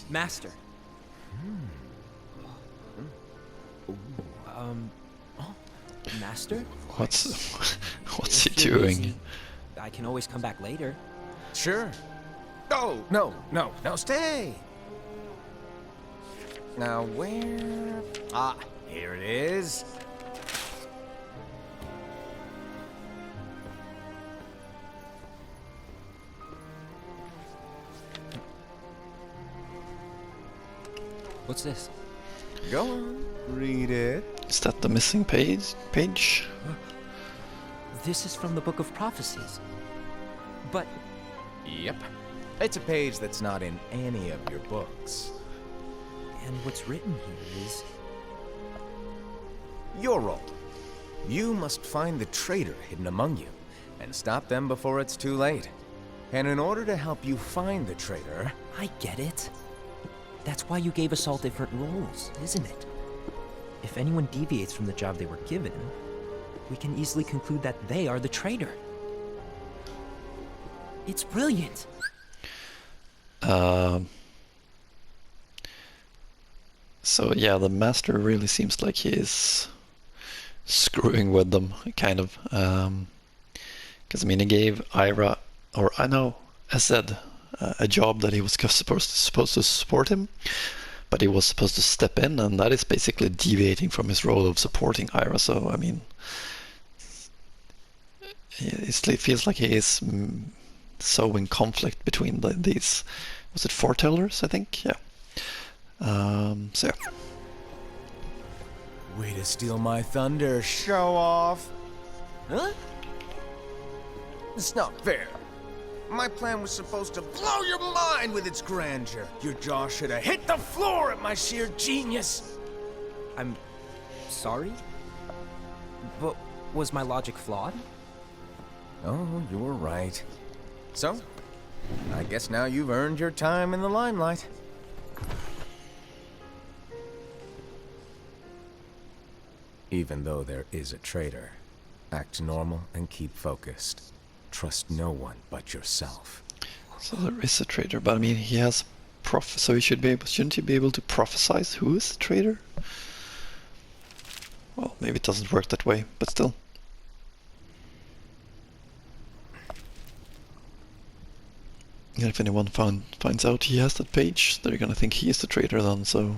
[SPEAKER 6] Master. Master?
[SPEAKER 1] What's he
[SPEAKER 6] If you're
[SPEAKER 1] doing?
[SPEAKER 6] busy, I can always come back later.
[SPEAKER 2] Sure. Oh, no, stay. Now, where? Ah, here it is.
[SPEAKER 6] What's this?
[SPEAKER 2] Go on, read it.
[SPEAKER 1] Is that the missing page?
[SPEAKER 6] This is from the Book of Prophecies. But
[SPEAKER 2] Yep. It's a page that's not in any of your books.
[SPEAKER 6] and what's written here is
[SPEAKER 2] Your role. You must find the traitor hidden among you, and stop them before it's too late. And in order to help you find the traitor...
[SPEAKER 6] I get it. That's why you gave us all different roles, isn't it? If anyone deviates from the job they were given, we can easily conclude that they are the traitor. It's brilliant.
[SPEAKER 1] So yeah, the master really seems like he is screwing with them, kind of. Because I mean, he gave Ira, or I know, Ased, a job that he was supposed to support him, but he was supposed to step in, and that is basically deviating from his role of supporting Ira. So I mean, it feels like he is so in conflict between these. Was it foretellers? I think, yeah. So yeah.
[SPEAKER 2] Way to steal my thunder, show off! Huh? It's not fair. My plan was supposed to blow your mind with its grandeur. Your jaw should have hit the floor at my sheer genius.
[SPEAKER 6] I'm sorry? But was my logic flawed?
[SPEAKER 2] Oh, you were right. So, I guess now you've earned your time in the limelight. Even though there is a traitor, act normal and keep focused. Trust no one but yourself.
[SPEAKER 1] So there is a traitor, but I mean, he has so he should be able, shouldn't he be able to prophesize who is the traitor? Well, maybe it doesn't work that way, but still. And if anyone finds out he has that page, they're gonna think he is the traitor then, so...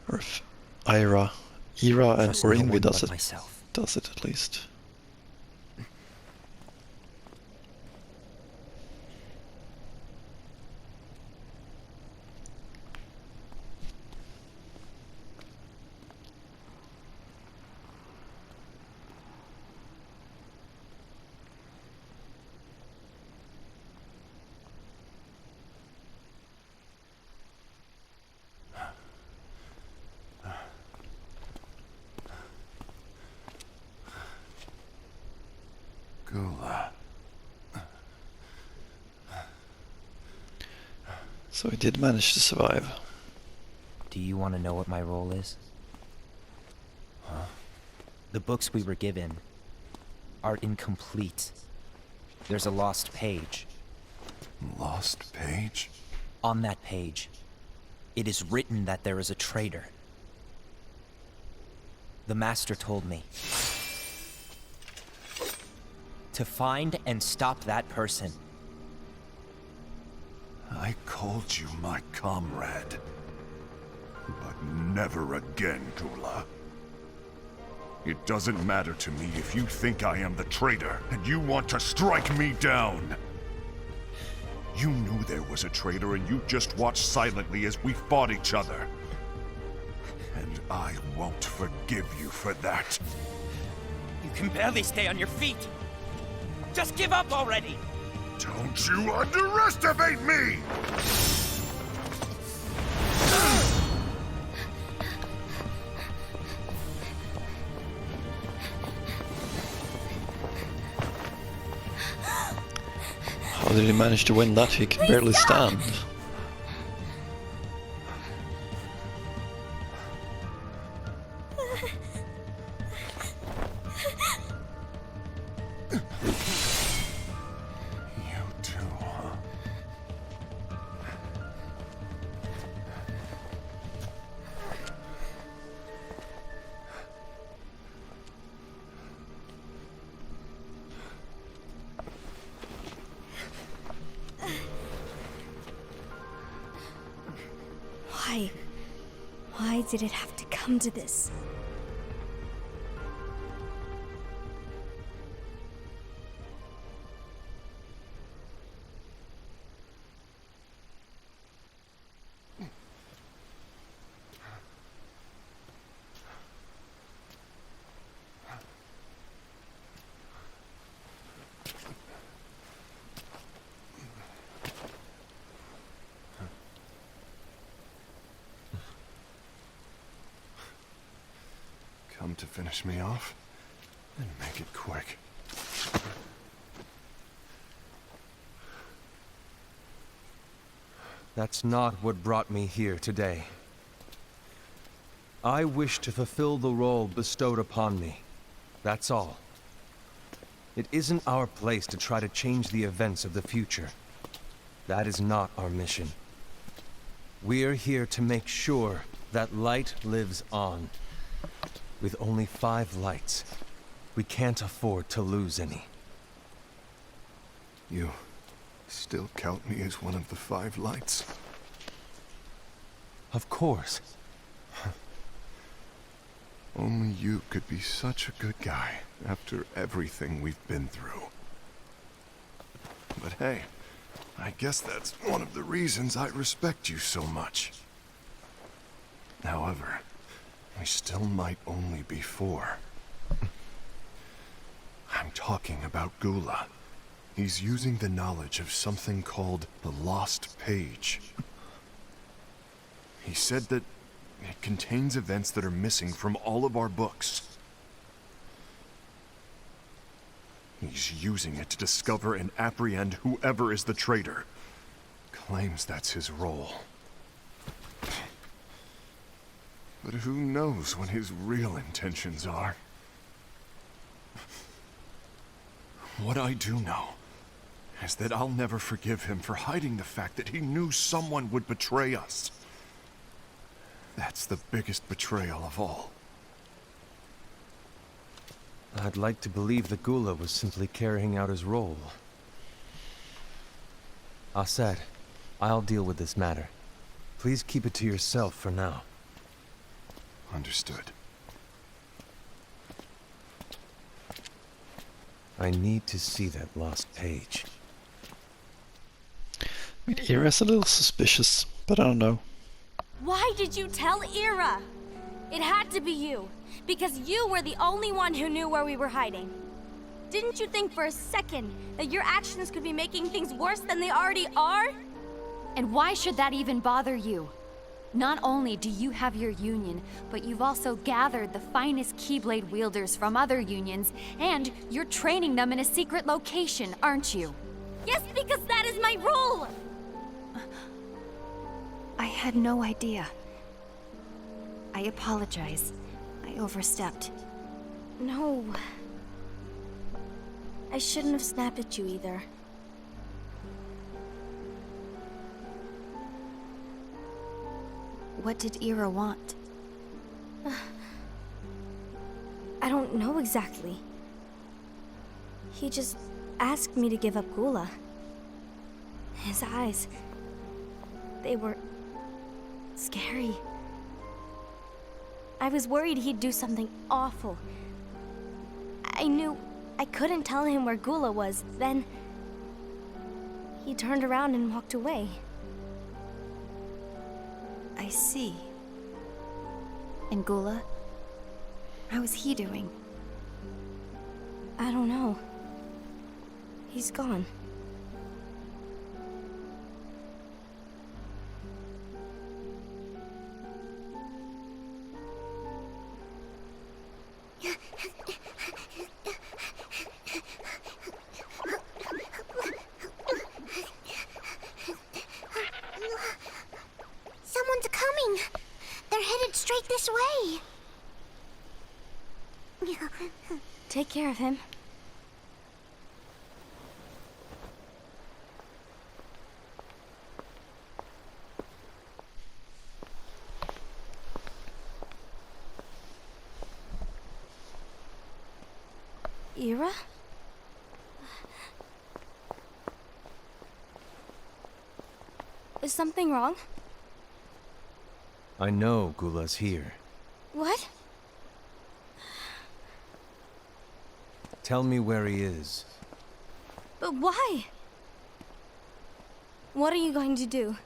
[SPEAKER 1] Or if Ira or Invi does it at least.
[SPEAKER 7] Gula.
[SPEAKER 1] So he did manage to survive.
[SPEAKER 6] Do you want to know what my role is? Huh? The books we were given are incomplete. There's a lost page.
[SPEAKER 7] Lost page?
[SPEAKER 6] On that page, it is written that there is a traitor. The Master told me to find and stop that person.
[SPEAKER 7] I called you my comrade. But never again, Gula. It doesn't matter to me if you think I am the traitor, and you want to strike me down. You knew there was a traitor, and you just watched silently as we fought each other. And I won't forgive you for that.
[SPEAKER 6] You can barely stay on your feet. Just give up already!
[SPEAKER 7] Don't you underestimate me!
[SPEAKER 1] How did he manage to win that? He could barely stand.
[SPEAKER 8] Why did it have to come to this?
[SPEAKER 7] Come to finish me off? Then make it quick.
[SPEAKER 4] That's not what brought me here today. I wish to fulfill the role bestowed upon me. That's all. It isn't our place to try to change the events of the future. That is not our mission. We're here to make sure that light lives on. With only 5 lights, we can't afford to lose any.
[SPEAKER 7] You still count me as one of the 5 lights?
[SPEAKER 4] Of course.
[SPEAKER 7] Only you could be such a good guy after everything we've been through. But hey, I guess that's one of the reasons I respect you so much. However, we still might only be 4. I'm talking about Gula. He's using the knowledge of something called the Lost Page. He said that it contains events that are missing from all of our books. He's using it to discover and apprehend whoever is the traitor. Claims that's his role. But who knows what his real intentions are? What I do know is that I'll never forgive him for hiding the fact that he knew someone would betray us. That's the biggest betrayal of all.
[SPEAKER 4] I'd like to believe that Gula was simply carrying out his role. Aset, I'll deal with this matter. Please keep it to yourself for now.
[SPEAKER 7] Understood.
[SPEAKER 4] I need to see that lost page.
[SPEAKER 1] I mean, Ira's a little suspicious, but I don't know.
[SPEAKER 8] Why did you tell Ira? It had to be you, because you were the only one who knew where we were hiding. Didn't you think for a second that your actions could be making things worse than they already are?
[SPEAKER 5] And why should that even bother you? Not only do you have your union, but you've also gathered the finest Keyblade wielders from other unions, and you're training them in a secret location, aren't you?
[SPEAKER 8] Yes, because that is my role!
[SPEAKER 5] I had no idea. I apologize. I overstepped.
[SPEAKER 8] No. I shouldn't have snapped at you either.
[SPEAKER 5] What did Ira want?
[SPEAKER 8] I don't know exactly. He just asked me to give up Gula. His eyes, they were scary. I was worried he'd do something awful. I knew I couldn't tell him where Gula was. Then he turned around and walked away.
[SPEAKER 5] I see. And Gula? How is he doing?
[SPEAKER 8] I don't know. He's gone.
[SPEAKER 3] Someone's coming. They're headed straight this way.
[SPEAKER 8] Take care of him. Ira? Is something wrong?
[SPEAKER 4] I know Gula's here.
[SPEAKER 8] What?
[SPEAKER 4] Tell me where he is.
[SPEAKER 8] But why? What are you going to do?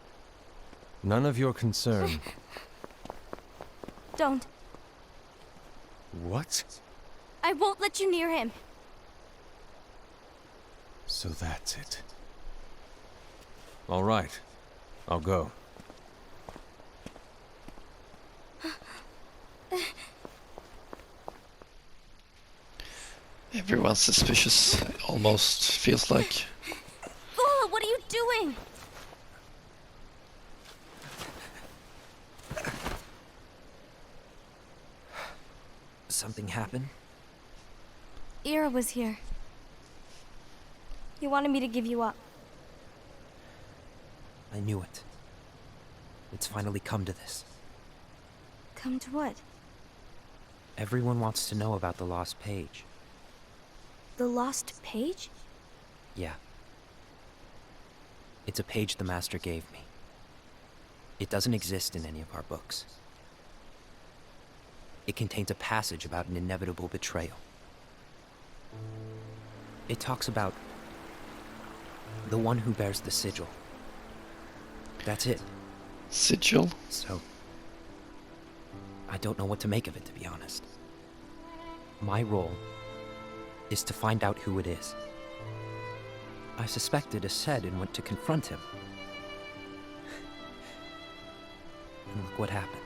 [SPEAKER 4] None of your concern.
[SPEAKER 8] Don't.
[SPEAKER 4] What?
[SPEAKER 8] I won't let you near him.
[SPEAKER 4] So that's it. All right. I'll go.
[SPEAKER 1] Everyone's suspicious, almost feels like.
[SPEAKER 8] Gula, what are you doing?
[SPEAKER 6] Something happened?
[SPEAKER 8] Ira was here. He wanted me to give you up.
[SPEAKER 6] I knew it. It's finally come to this.
[SPEAKER 8] Come to what?
[SPEAKER 6] Everyone wants to know about the lost page.
[SPEAKER 8] The lost page?
[SPEAKER 6] Yeah. It's a page the Master gave me. It doesn't exist in any of our books. It contains a passage about an inevitable betrayal. It talks about the one who bears the sigil. That's it.
[SPEAKER 1] Sigil?
[SPEAKER 6] So, I don't know what to make of it, to be honest. My role is to find out who it is. I suspected Ased and went to confront him. And look what happened.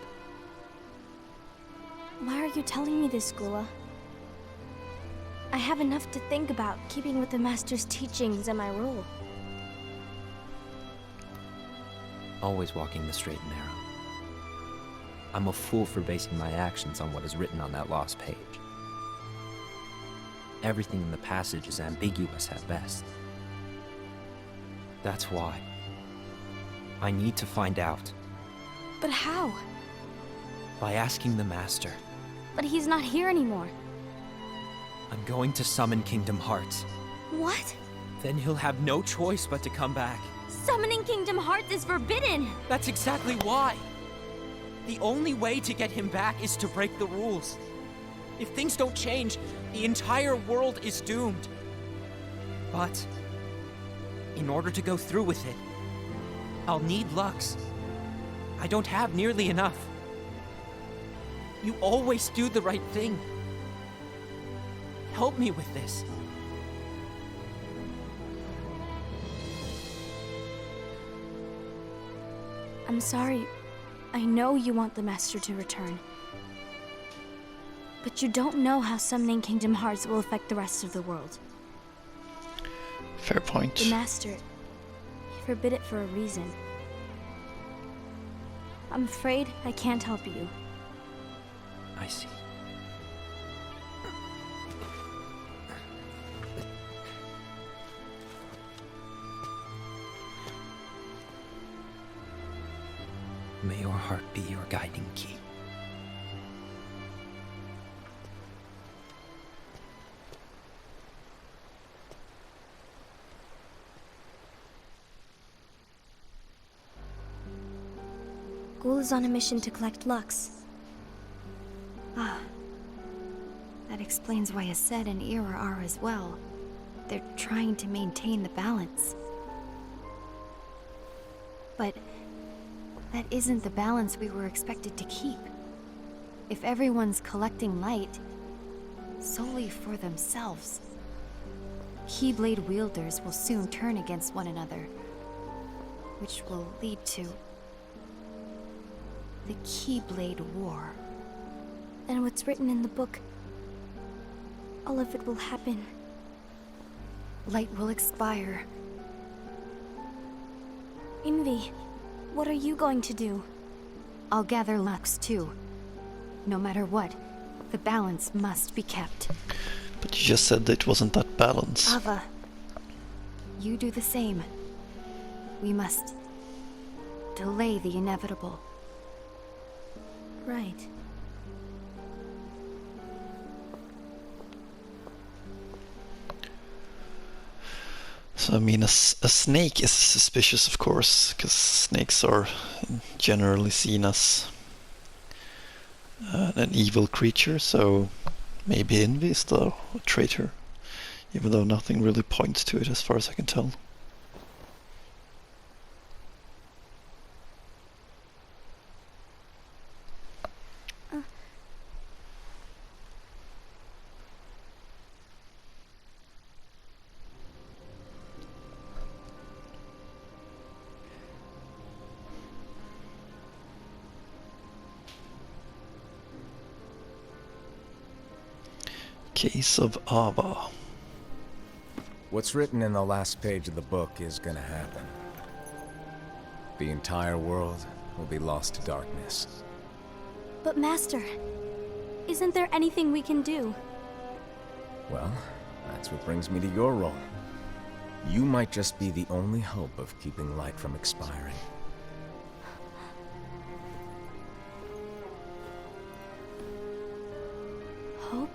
[SPEAKER 8] Why are you telling me this, Gula? I have enough to think about, keeping with the Master's teachings and my role.
[SPEAKER 6] Always walking the straight and narrow. I'm a fool for basing my actions on what is written on that lost page. Everything in the passage is ambiguous at best. That's why. I need to find out.
[SPEAKER 8] But how?
[SPEAKER 6] By asking the Master.
[SPEAKER 8] But he's not here anymore.
[SPEAKER 6] I'm going to summon Kingdom Hearts.
[SPEAKER 8] What?
[SPEAKER 6] Then he'll have no choice but to come back.
[SPEAKER 8] Summoning Kingdom Hearts is forbidden!
[SPEAKER 6] That's exactly why! The only way to get him back is to break the rules. If things don't change, the entire world is doomed. But, in order to go through with it, I'll need Lux. I don't have nearly enough. You always do the right thing. Help me with this.
[SPEAKER 8] I'm sorry. I know you want the Master to return. But you don't know how summoning Kingdom Hearts will affect the rest of the world.
[SPEAKER 1] Fair point.
[SPEAKER 8] The Master, he forbid it for a reason. I'm afraid I can't help you.
[SPEAKER 6] I see. May your heart be your guiding key.
[SPEAKER 8] Ghoul is on a mission to collect Lux.
[SPEAKER 5] Ah. That explains why Aced and Ira are as well. They're trying to maintain the balance. But that isn't the balance we were expected to keep. If everyone's collecting light solely for themselves, Keyblade wielders will soon turn against one another, which will lead to the Keyblade War.
[SPEAKER 8] And what's written in the book, all of it will happen.
[SPEAKER 5] Light will expire.
[SPEAKER 8] Envy, what are you going to do?
[SPEAKER 5] I'll gather Lux too. No matter what, the balance must be kept.
[SPEAKER 1] But you just said it wasn't that balanced.
[SPEAKER 5] Ava, you do the same. We must delay the inevitable.
[SPEAKER 8] Right.
[SPEAKER 1] So I mean, a snake is suspicious, of course, because snakes are generally seen as an evil creature, so maybe Envy is the traitor, even though nothing really points to it as far as I can tell. Case of Ava.
[SPEAKER 2] What's written in the last page of the book is gonna happen. The entire world will be lost to darkness.
[SPEAKER 8] But Master, isn't there anything we can do?
[SPEAKER 2] Well, that's what brings me to your role. You might just be the only hope of keeping light from expiring.
[SPEAKER 8] Hope?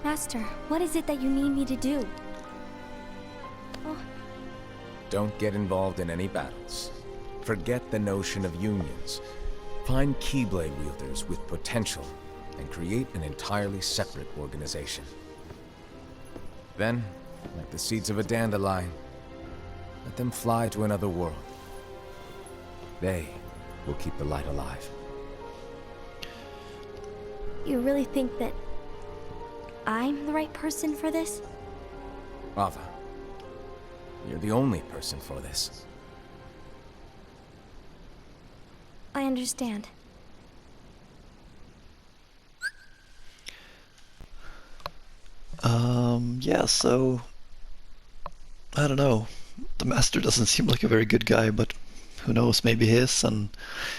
[SPEAKER 8] Master, what is it that you need me to do? Oh,
[SPEAKER 2] Don't get involved in any battles. Forget the notion of unions. Find Keyblade wielders with potential and create an entirely separate organization. Then, like the seeds of a dandelion, let them fly to another world. They will keep the light alive.
[SPEAKER 8] you really think that I'm the right person for this?
[SPEAKER 2] Ava, you're the only person for this.
[SPEAKER 8] I understand.
[SPEAKER 1] Yeah, so I don't know. The Master doesn't seem like a very good guy, but who knows, maybe he is, and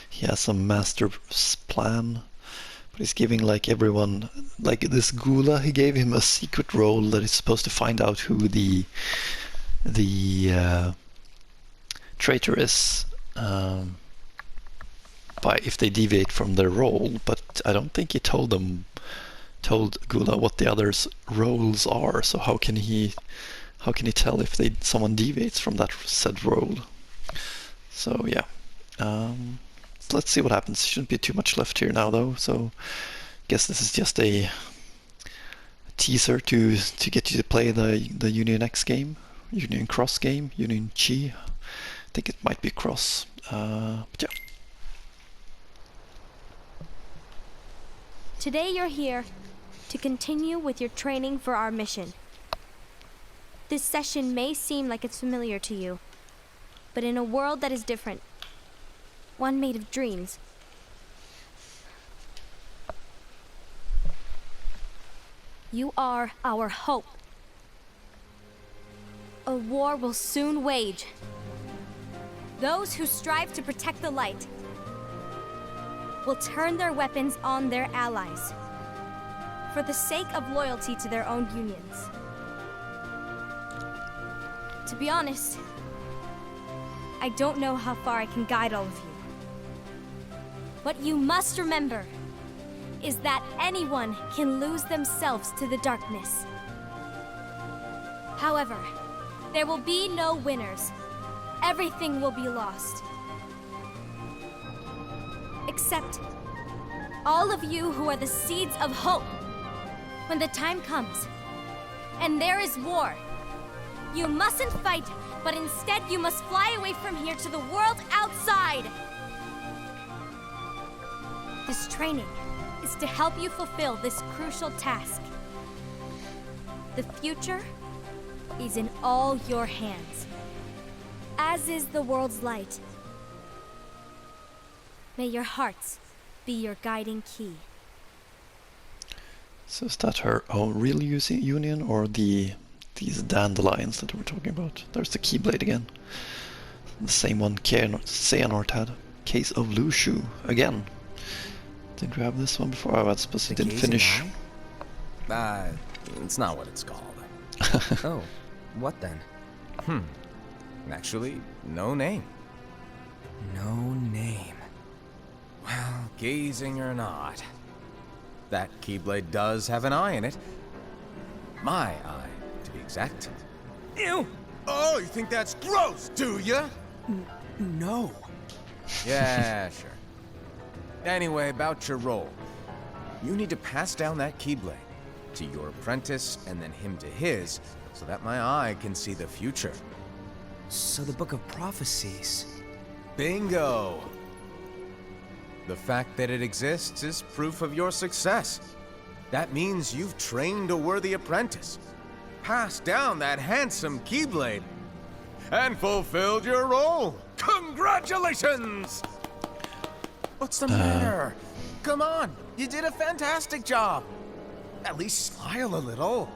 [SPEAKER 1] he has some master's plan. But he's giving like everyone, like this Gula, he gave him a secret role that is supposed to find out who the traitor is, by if they deviate from their role. But I don't think he told Gula what the others' roles are. So how can he tell if someone deviates from that said role? So yeah, so let's see what happens. Shouldn't be too much left here now though. So I guess this is just a teaser to get you to play the Union X game, Union Cross game, Union Chi. I think it might be Cross. But yeah.
[SPEAKER 8] Today you're here to continue with your training for our mission. This session may seem like it's familiar to you, but in a world that is different, one made of dreams, you are our hope. A war will soon wage. Those who strive to protect the light will turn their weapons on their allies for the sake of loyalty to their own unions. To be honest, I don't know how far I can guide all of you. What you must remember is that anyone can lose themselves to the darkness. However, there will be no winners. Everything will be lost. Except all of you who are the seeds of hope. When the time comes, and there is war, you mustn't fight, but instead you must fly away from here to the world outside. This training is to help you fulfill this crucial task. The future is in all your hands, as is the world's light. May your hearts be your guiding key.
[SPEAKER 1] So is that her own real union, or these dandelions that we're talking about? There's the Keyblade again. The same one Xehanort had. Case of Lushu again. Didn't we have this one before? Oh, I suppose it didn't finish.
[SPEAKER 2] It's not what it's called.
[SPEAKER 6] Oh, what then?
[SPEAKER 2] Actually, no name.
[SPEAKER 6] No name.
[SPEAKER 2] Well, gazing or not, that Keyblade does have an eye in it. My eye, to be exact.
[SPEAKER 9] Ew! Oh, you think that's gross, do ya?
[SPEAKER 6] No.
[SPEAKER 2] Yeah, sure. Anyway, about your role. You need to pass down that Keyblade to your apprentice and then him to his, so that my eye can see the future.
[SPEAKER 6] So the Book of Prophecies.
[SPEAKER 2] Bingo! The fact that it exists is proof of your success. That means you've trained a worthy apprentice, passed down that handsome Keyblade, and fulfilled your role. Congratulations! What's the matter? Come on, you did a fantastic job. At least smile a little.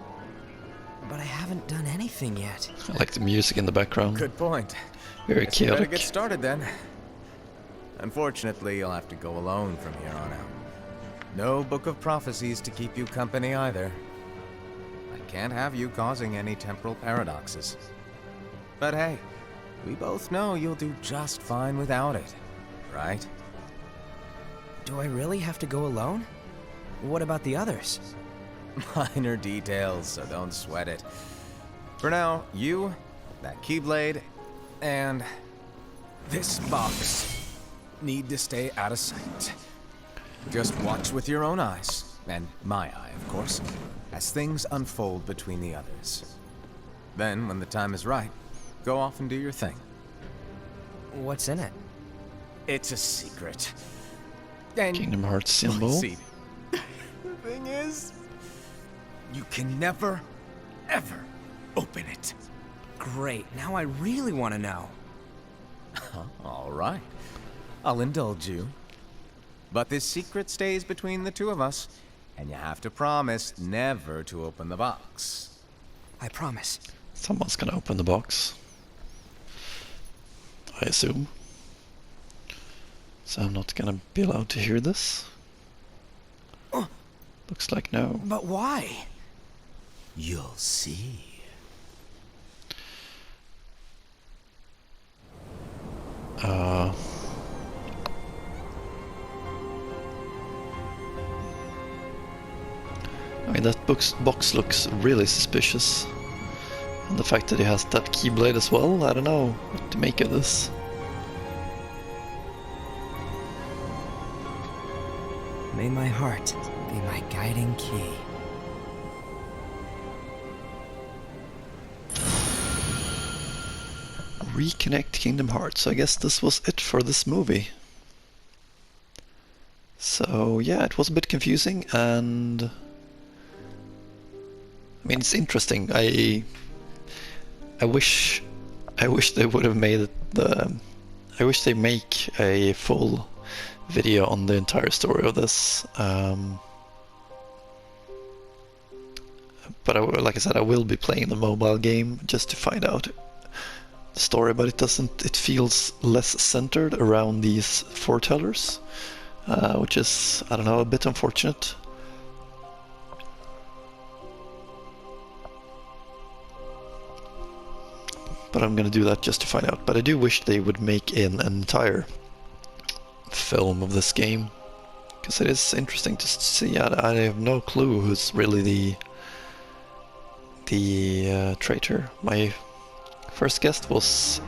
[SPEAKER 6] But I haven't done anything yet.
[SPEAKER 1] I like the music in the background.
[SPEAKER 2] Good point.
[SPEAKER 1] Very
[SPEAKER 2] Guess we better
[SPEAKER 1] chaotic.
[SPEAKER 2] get started then. Unfortunately, you'll have to go alone from here on out. No Book of Prophecies to keep you company either. I can't have you causing any temporal paradoxes. But hey, we both know you'll do just fine without it, right?
[SPEAKER 6] Do I really have to go alone? What about the others?
[SPEAKER 2] Minor details, so don't sweat it. For now, you, that Keyblade, and this box need to stay out of sight. Just watch with your own eyes, and my eye, of course, as things unfold between the others. Then, when the time is right, go off and do your thing.
[SPEAKER 6] What's in it?
[SPEAKER 2] It's a secret. And
[SPEAKER 1] Kingdom Hearts symbol.
[SPEAKER 2] see, the thing is, you can never, ever open it.
[SPEAKER 6] Great, now I really want to know.
[SPEAKER 2] All right. I'll indulge you. But this secret stays between the two of us, and you have to promise never to open the box.
[SPEAKER 6] I promise.
[SPEAKER 1] Someone's gonna open the box, I assume. So I'm not gonna be allowed to hear this. Looks like no.
[SPEAKER 2] But why? You'll see.
[SPEAKER 1] I mean, that box looks really suspicious. And the fact that he has that keyblade as well, I don't know what to make of this.
[SPEAKER 2] May my heart be my guiding key.
[SPEAKER 1] Reconnect Kingdom Hearts. So I guess this was it for this movie. So yeah, it was a bit confusing, and I mean, it's interesting. I wish they would have made it I wish they make a full video on the entire story of this. But like I said, I will be playing the mobile game just to find out the story, but it feels less centered around these foretellers, which is, I don't know, a bit unfortunate. But I'm gonna do that just to find out. But I do wish they would make an entire film of this game, because it is interesting to see. I have no clue who's really the traitor. My first guest was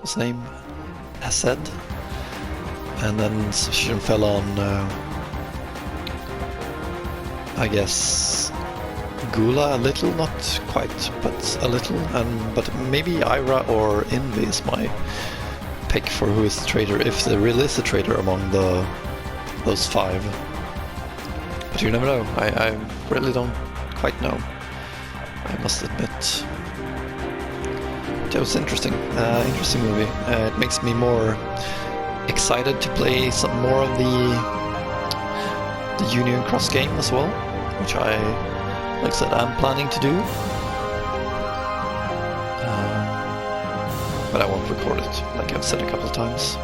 [SPEAKER 1] his name Ased, and then she fell on I guess Gula a little, not quite, but a little, but maybe Ira or Envy is my pick for who is the traitor, if there really is a traitor among those five. But you never know. I really don't quite know, I must admit. It was interesting, interesting movie. It makes me more excited to play some more of the Union Cross game as well, which like I said, I'm planning to do. But I won't record it, like I've said a couple of times.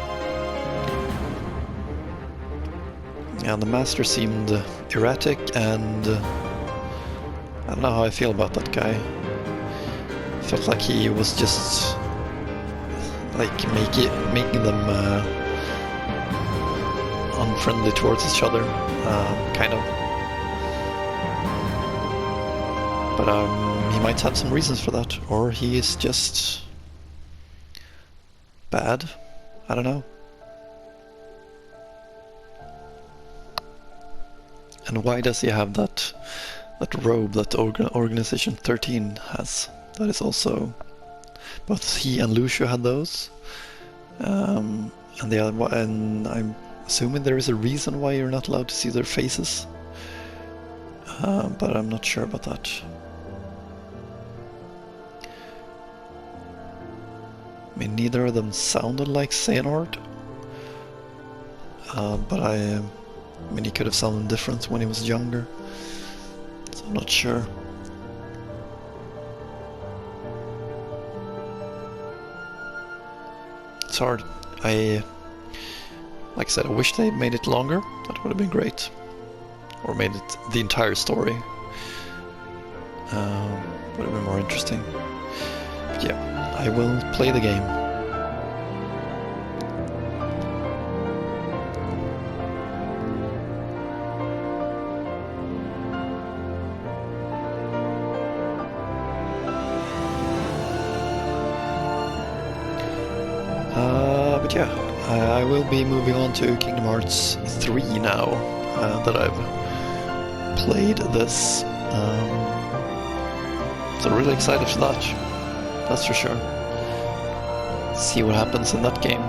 [SPEAKER 1] Yeah, the master seemed erratic, and I don't know how I feel about that guy. Felt like he was just like making them unfriendly towards each other, kind of. But he might have some reasons for that, or he is just bad. I don't know. And why does he have that robe that Organization 13 has? That is also, both he and Lucio had those, and the other one, and I'm assuming there is a reason why you're not allowed to see their faces, but I'm not sure about that. I mean, neither of them sounded like Xehanort, but I mean, he could have sounded different when he was younger, so I'm not sure. It's hard. Like I said, I wish they made it longer. That would have been great. Or made it the entire story. Would have been more interesting. But yeah, I will play the game. But yeah, I will be moving on to Kingdom Hearts 3 now, that I've played this. So really excited for that, that's for sure. See what happens in that game.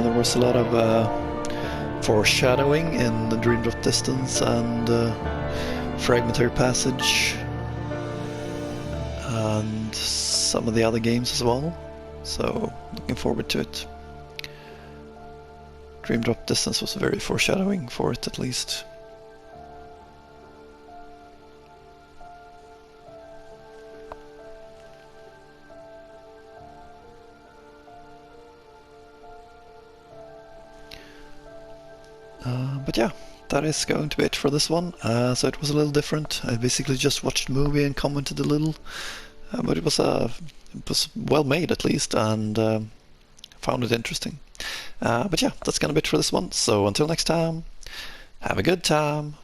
[SPEAKER 1] There was a lot of foreshadowing in the Dream Drop Distance and Fragmentary Passage, and some of the other games as well. So looking forward to it. Dream Drop Distance was very foreshadowing for it, at least. But yeah, that is going to be it for this one. So it was a little different. I basically just watched the movie and commented a little, but it was well made at least, and found it interesting. But yeah, that's gonna be it for this one. So until next time, have a good time.